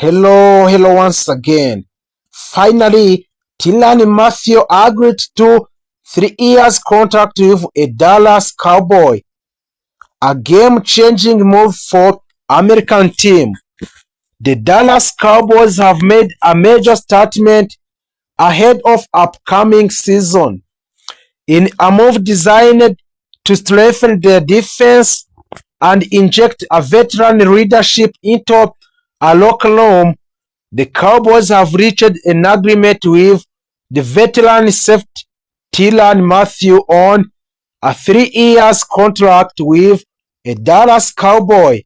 Hello once again. Finally, Tyrann Mathieu agreed to 3 years contract with a Dallas Cowboy, a game-changing move for American team. The Dallas Cowboys have made a major statement ahead of upcoming season in a move designed to strengthen their defense and inject a veteran leadership into a locker room. The Cowboys have reached an agreement with the veteran safety Tyrann Mathieu on a 3 year contract with a Dallas Cowboy.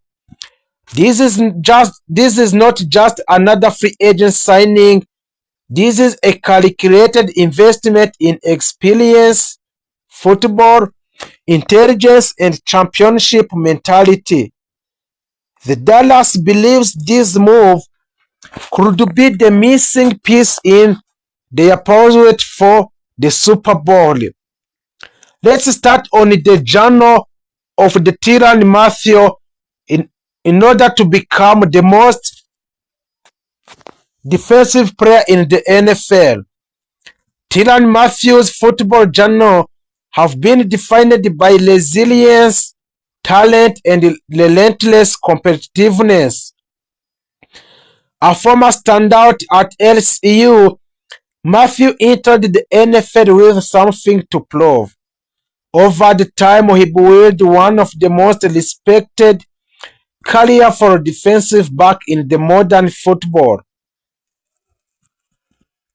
This is not just another free agent signing. This is a calculated investment in experience, football, intelligence, and championship mentality. The Dallas believes this move could be the missing piece in their pursuit for the Super Bowl. Let's start on the journey of the Tyrann Mathieu in order to become the most defensive player in the NFL. Tyrann Mathieu's football journey have been defined by resilience, talent, and relentless competitiveness. A former standout at LSU, Mathieu entered the NFL with something to prove. Over the time, he built one of the most respected careers for a defensive back in the modern football.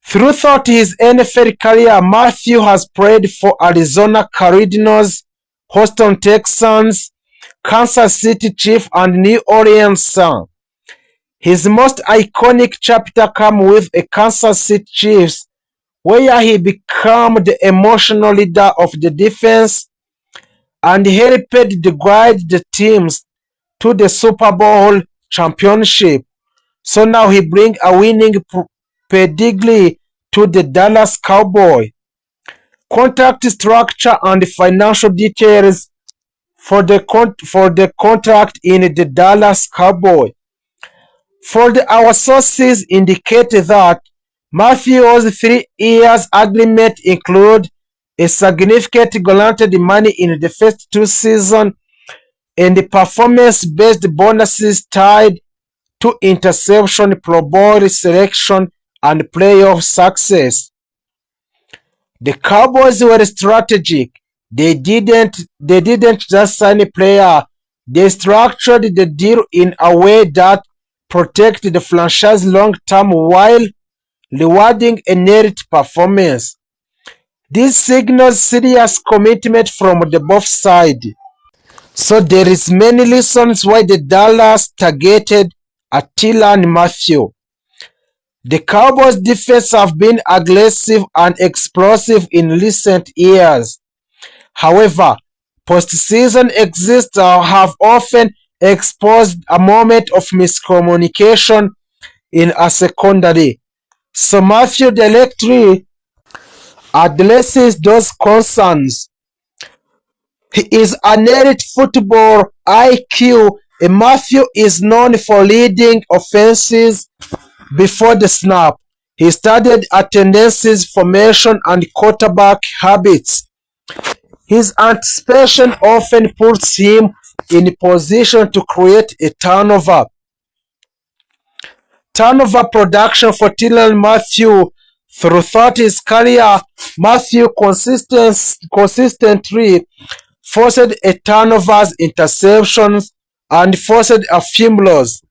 Throughout his NFL career, Mathieu has played for Arizona Cardinals, Houston Texans, Kansas City Chiefs, and New Orleans Saints. His most iconic chapter came with a Kansas City Chiefs, where he became the emotional leader of the defense and helped to guide the teams to the Super Bowl championship. So now he brings a winning pedigree to the Dallas Cowboys. Contract structure and financial details for the contract in the Dallas Cowboys. Our sources indicate that Mathieu's 3 year agreement include a significant guaranteed money in the first 2 seasons and performance-based bonuses tied to interception, Pro Bowl selection, and playoff success. The Cowboys were strategic. They didn't just sign a player. They structured the deal in a way that protected the franchise long term while rewarding a net performance. This signals serious commitment from the both sides. So there is many reasons why the Dallas targeted Tyrann Mathieu. The Cowboys defense have been aggressive and explosive in recent years. However, postseason exits have often exposed a moment of miscommunication in a secondary. So Mathieu directly addresses those concerns. He is an elite football IQ. Mathieu is known for leading offenses before the snap. He studied tendencies, formation, and quarterback habits. His anticipation often puts him in position to create a turnover. Turnover production for Tyrann Mathieu. Throughout his career, Mathieu consistently forced a turnovers, interceptions, and forced a fumbles.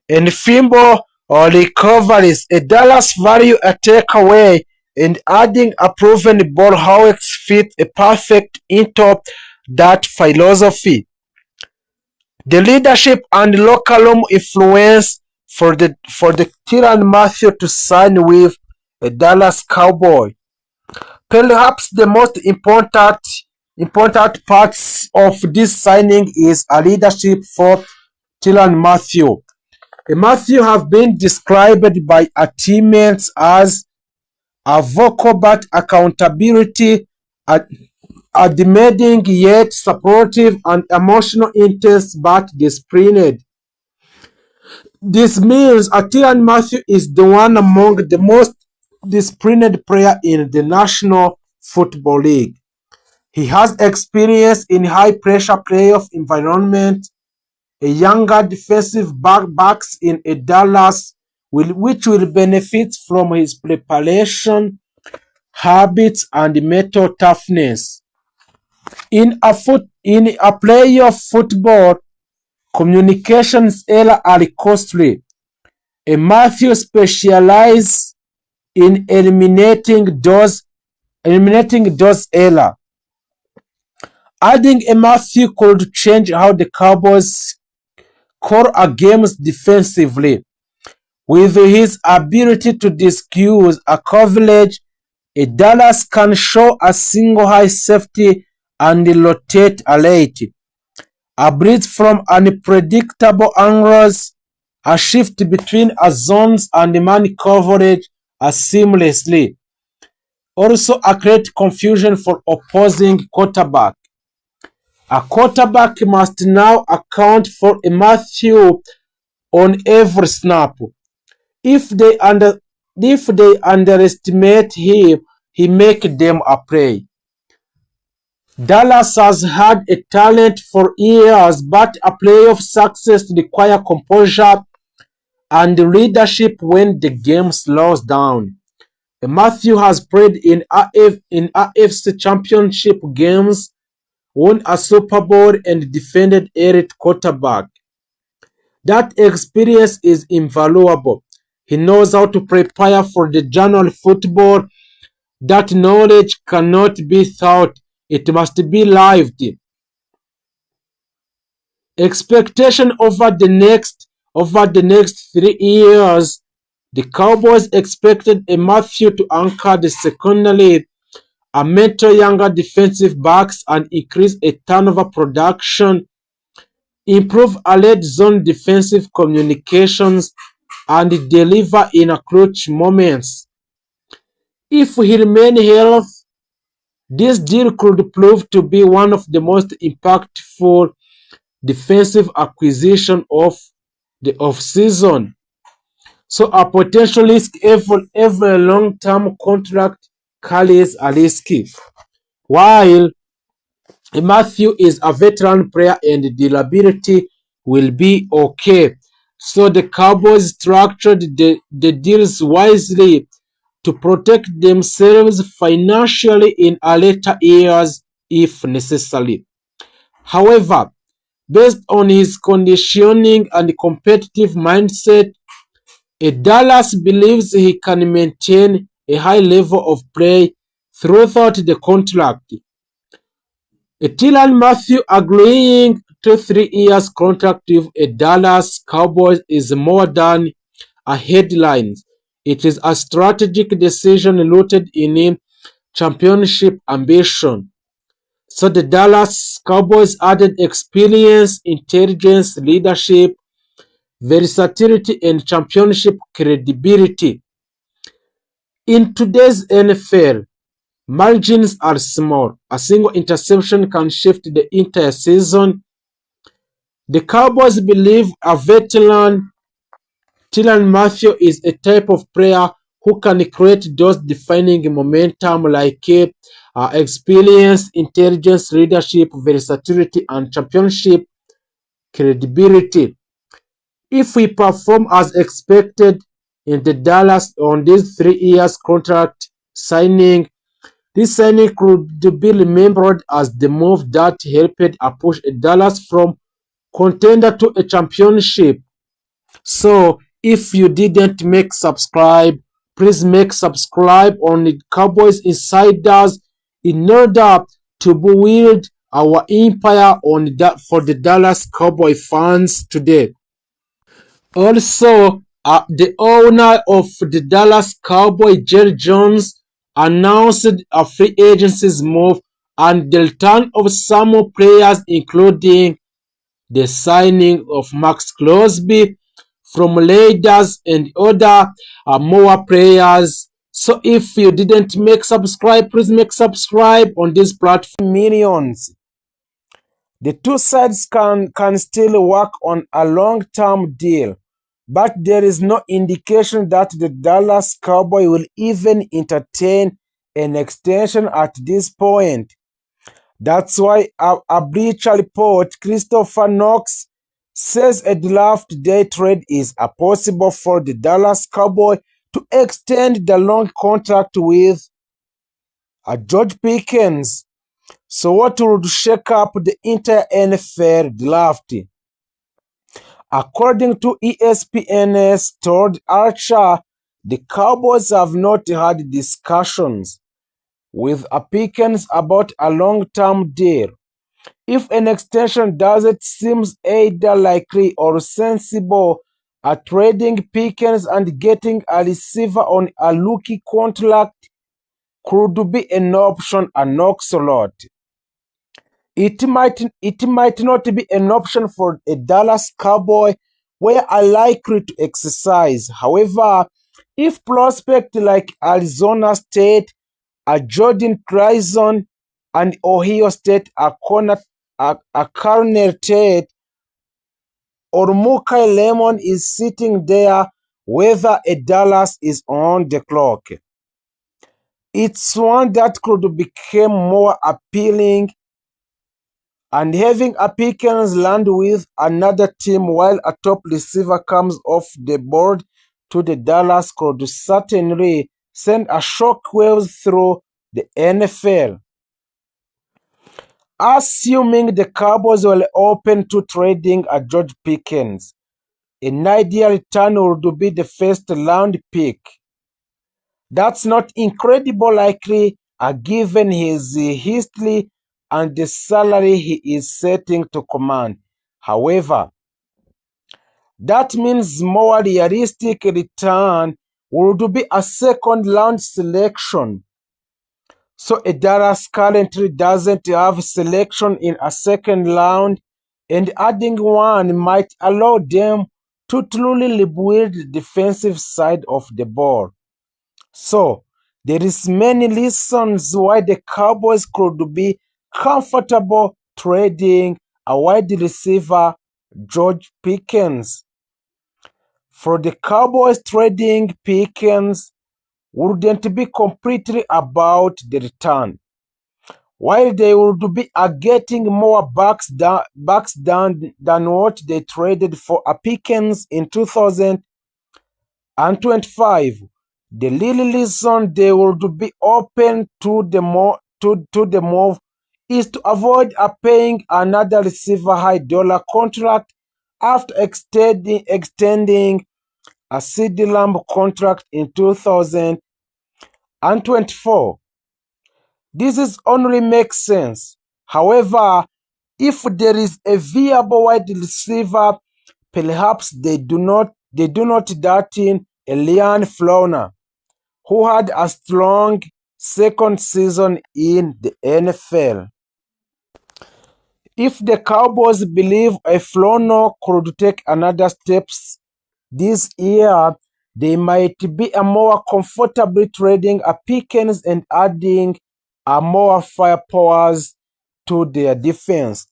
And fumble or recoveries, a Dallas value a takeaway, and adding a proven ball hawks fit a perfect into that philosophy. The leadership and locker room influence for the Tyrann Mathieu to sign with a Dallas Cowboy. Perhaps the most important parts of this signing is a leadership for Tyrann Mathieu. Mathieu have been described by teammates as a vocal but accountability, a demanding yet supportive, and emotional intense but disciplined. This means Tyrann Mathieu is the one among the most disciplined player in the National Football League. He has experience in high-pressure playoff environment, a younger defensive backs in a Dallas which will benefit from his preparation, habits, and mental toughness. In a playoff football, communications errors are costly. A Mathieu specializes in eliminating those errors. Adding a Mathieu could change how the Cowboys score a games defensively. With his ability to disguise a coverage, a Dallas can show a single high safety and rotate a late. A blitz from unpredictable angles, a shift between a zones and man coverage seamlessly. Also create confusion for opposing quarterback. A quarterback must now account for a Mathieu on every snap. If they underestimate him, he make them a prey. Dallas has had a talent for years, but a playoff success requires composure and leadership when the game slows down. Mathieu has played in AFC Championship games, won a Super Bowl, and defended elite quarterback. That experience is invaluable. He knows how to prepare for the January football. That knowledge cannot be taught, it must be lived. Expectation over the next 3 years, the Cowboys expected a Mathieu to anchor the secondary, a mentor younger defensive backs, and increase a turnover production, improve a red zone defensive communications, and deliver in a clutch moments. If he remains healthy, this deal could prove to be one of the most impactful defensive acquisition of the offseason. So a potential risk every long-term contract carries a risk. While Mathieu is a veteran player and durability will be okay. So the Cowboys structured the deals wisely to protect themselves financially in a later years if necessary. However, based on his conditioning and competitive mindset, Dallas believes he can maintain a high level of play throughout the contract. Tyrann Mathieu agreeing to 3 years contract with a Dallas Cowboys is more than a headline. It is a strategic decision rooted in championship ambition. So the Dallas Cowboys added experience, intelligence, leadership, versatility, and championship credibility. In today's NFL, margins are small. A single interception can shift the entire season. The Cowboys believe a veteran Tyrann Mathieu is a type of player who can create those defining momentum like experience, intelligence, leadership, versatility, and championship credibility. If we perform as expected in the Dallas on this 3 years contract signing, this signing could be remembered as the move that helped push Dallas from contender to a championship. So if you didn't make subscribe, please make subscribe on the Cowboys Insiders in order to build our empire on that for the Dallas Cowboy fans today. Also, the owner of the Dallas Cowboys, Jerry Jones, announced a free agency's move and the return of some more players, including the signing of Max Crosby from Raiders and other more players. So if you didn't make subscribe, please make subscribe on this platform. Millions. The two sides can still work on a long-term deal, but there is no indication that the Dallas Cowboys will even entertain an extension at this point. That's why a Bleacher Report, Christopher Knox, says a draft day trade is possible for the Dallas Cowboys to extend the long contract with George Pickens. So what would shake up the entire NFL draft? According to ESPN's Todd Archer, the Cowboys have not had discussions with Pickens about a long-term deal. If an extension doesn't seem either likely or sensible, trading Pickens and getting a receiver on a rookie contract could be an option, an oxalot. It might not be an option for a Dallas Cowboy where are likely to exercise. However, if prospects like Arizona State, Jordan Grayson, and Ohio State are Cornell Tate, or Mukai Lemon is sitting there, whether a Dallas is on the clock, it's one that could become more appealing, and having a Pickens land with another team while a top receiver comes off the board to the Dallas could certainly send a shockwave through the NFL. Assuming the Cowboys were open to trading a George Pickens, an ideal return would be the first round pick. That's not incredibly likely given his history and the salary he is setting to command. However, that means more realistic return would be a second round selection. So a Dallas currently doesn't have selection in a second round, and adding one might allow them to truly rebuild the defensive side of the ball. So there is many reasons why the Cowboys could be comfortable trading a wide receiver, George Pickens. For the Cowboys, trading Pickens wouldn't be completely about the return. While they would be getting more bucks than what they traded for a Pickens in 2025, the real reason they would be open to the move is to avoid paying another receiver high dollar contract after extending a CeeDee Lamb contract in 2024. This only makes sense. However, if there is a viable wide receiver, perhaps they do not dart in Elian Flowner, who had a strong second season in the NFL. If the Cowboys believe a Flowner could take another steps this year, they might be more comfortably trading a Pickens and adding more firepower to their defense.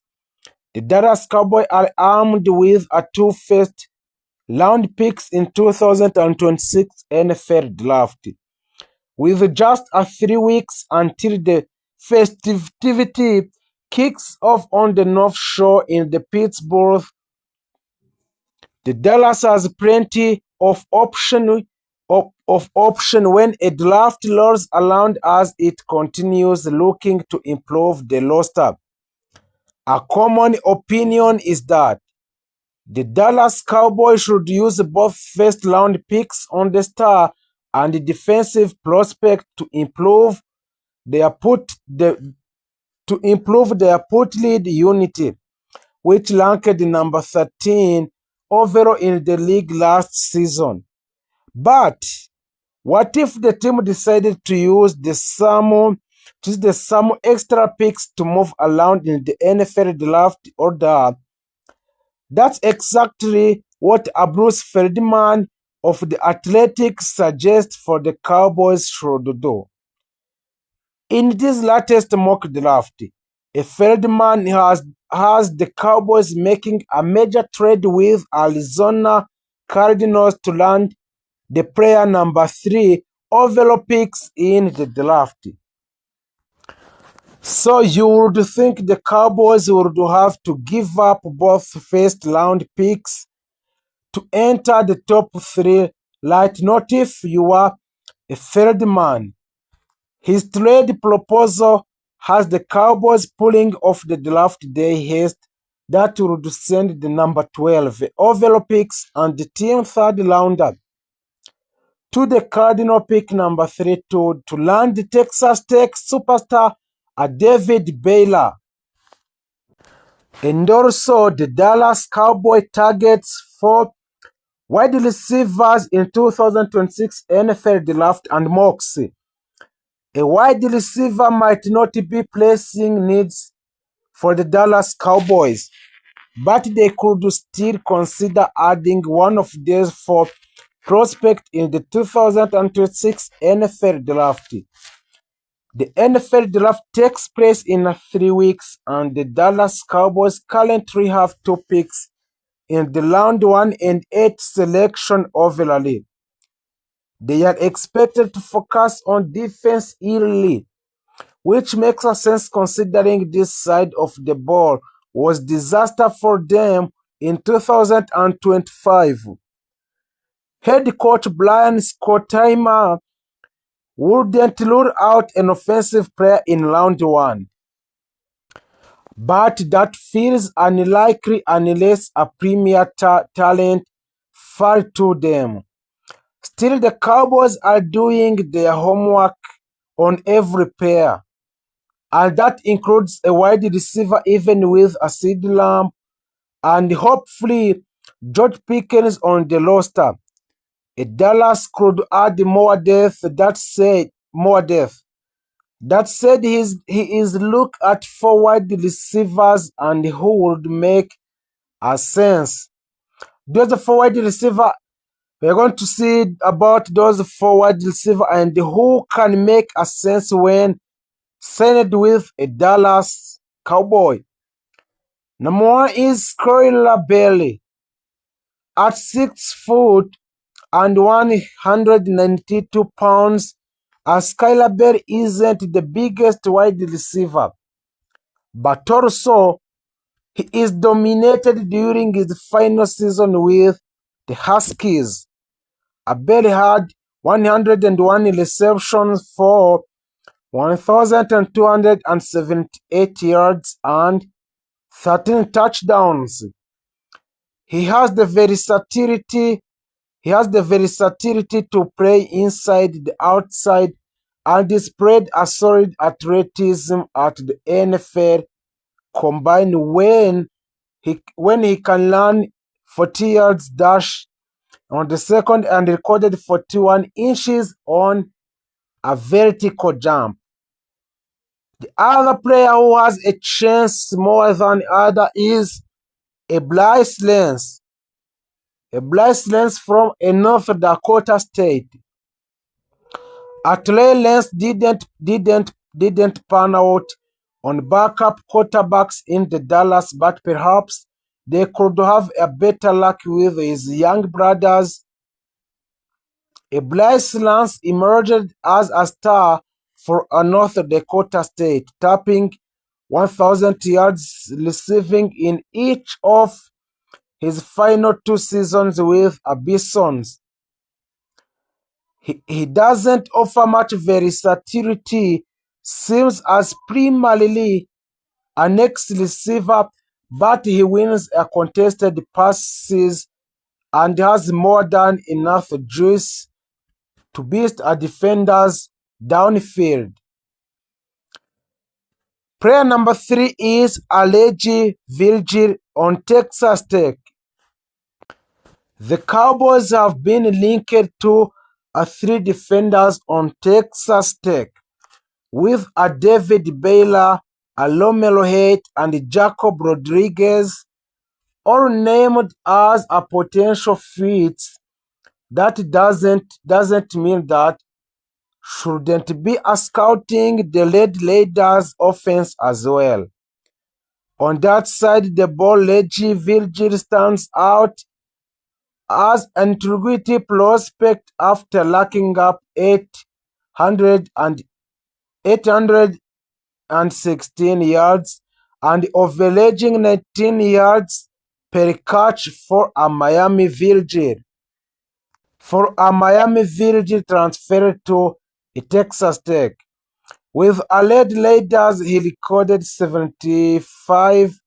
The Dallas Cowboys are armed with two first-round picks in 2026 NFL Draft. With just 3 weeks until the festivity kicks off on the North Shore in the Pittsburgh, the Dallas has plenty of option when a draft rolls around as it continues looking to improve the roster. A common opinion is that the Dallas Cowboys should use both first-round picks on the star and the defensive prospect to improve their put lead unity, which ranked number 13 overall in the league last season. But what if the team decided to use some extra picks to move around in the NFL draft order? That's exactly what Bruce Feldman of The Athletic suggests for the Cowboys should do. In this latest mock draft, Feldman has the Cowboys making a major trade with Arizona Cardinals to land the player number 3 overall picks in the draft. So you would think the Cowboys would have to give up both first round picks to enter the top 3, right? Not if you are a third man. His trade proposal has the Cowboys pulling off the draft day haste that would send the number 12 overall picks and the team third rounder to the Cardinal pick number 3 to land the Texas Tech superstar David Baylor. And also the Dallas Cowboy targets 4 wide receivers in 2026 NFL draft and mocks. A wide receiver might not be pressing needs for the Dallas Cowboys, but they could still consider adding one of these 4 prospects in the 2026 NFL draft. The NFL draft takes place in 3 weeks, and the Dallas Cowboys currently have 2 picks in the round 1 and 8 selection overall. They are expected to focus on defense early, which makes sense considering this side of the ball was disaster for them in 2025. Head coach Brian Schottenheimer wouldn't rule out an offensive player in round 1, but that feels unlikely unless a premier talent fall to them. Still, the Cowboys are doing their homework on every pair, and that includes a wide receiver even with a CeeDee Lamb and hopefully George Pickens on the roster. Dallas could add more depth. That said, he is look at 4 wide receivers and who would make a sense. Those 4 wide receivers, we're going to see about those 4 wide receivers and who can make a sense when signed with a Dallas Cowboy. Number 1 is Skylar Bailey. At 6 foot and 192 pounds, Skylar Bailey isn't the biggest wide receiver, but also he is dominated during his final season with the Huskies. Bailey had 101 receptions for 1,278 yards and 13 touchdowns. He has the versatility to play inside the outside and displayed a solid athleticism at the NFL combined when he can run 40 yards dash on the second and recorded 41 inches on a vertical jump. The other player who has a chance more than other is Bryce Lance. Bryce Lance from North Dakota State. Trey Lance didn't pan out on backup quarterbacks in the Dallas, but perhaps they could have a better luck with his young brothers. Bryce Lance emerged as a star for North Dakota State, tapping 1,000 yards receiving in each of his final 2 seasons with a Bisons. He doesn't offer much versatility, seems as primarily a next receiver, but he wins a contested passes and has more than enough juice to beat a defenders downfield. Player number 3 is Alegi Virgil on Texas Tech. The Cowboys have been linked to 3 defenders on Texas Tech, with a David Baylor, a Romero Haight, and Jacob Rodriguez, all named as a potential fits. That doesn't mean that shouldn't be a scouting the Red Raiders offense as well. On that side, the ball, Alegi Virgil stands out as an integrity prospect after racking up 816 yards and averaging 19 yards per catch for a Miami Virgil. Transferred to Texas Tech. With a Red Raiders, he recorded 75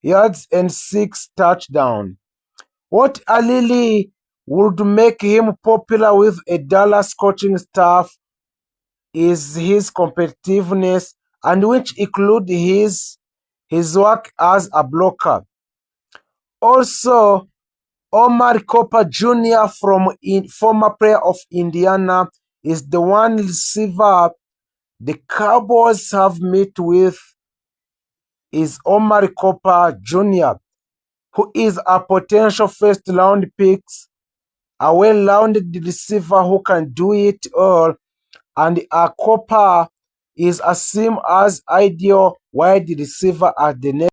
yards and 6 touchdowns. What really would make him popular with a Dallas coaching staff is his competitiveness, and which include his work as a blocker. Also, Omar Cooper Jr., former player of Indiana, is the one receiver the Cowboys have met with is Omar Cooper Jr., who is a potential first-round pick, a well-rounded receiver who can do it all, and a Cooper is seen as ideal wide receiver at the next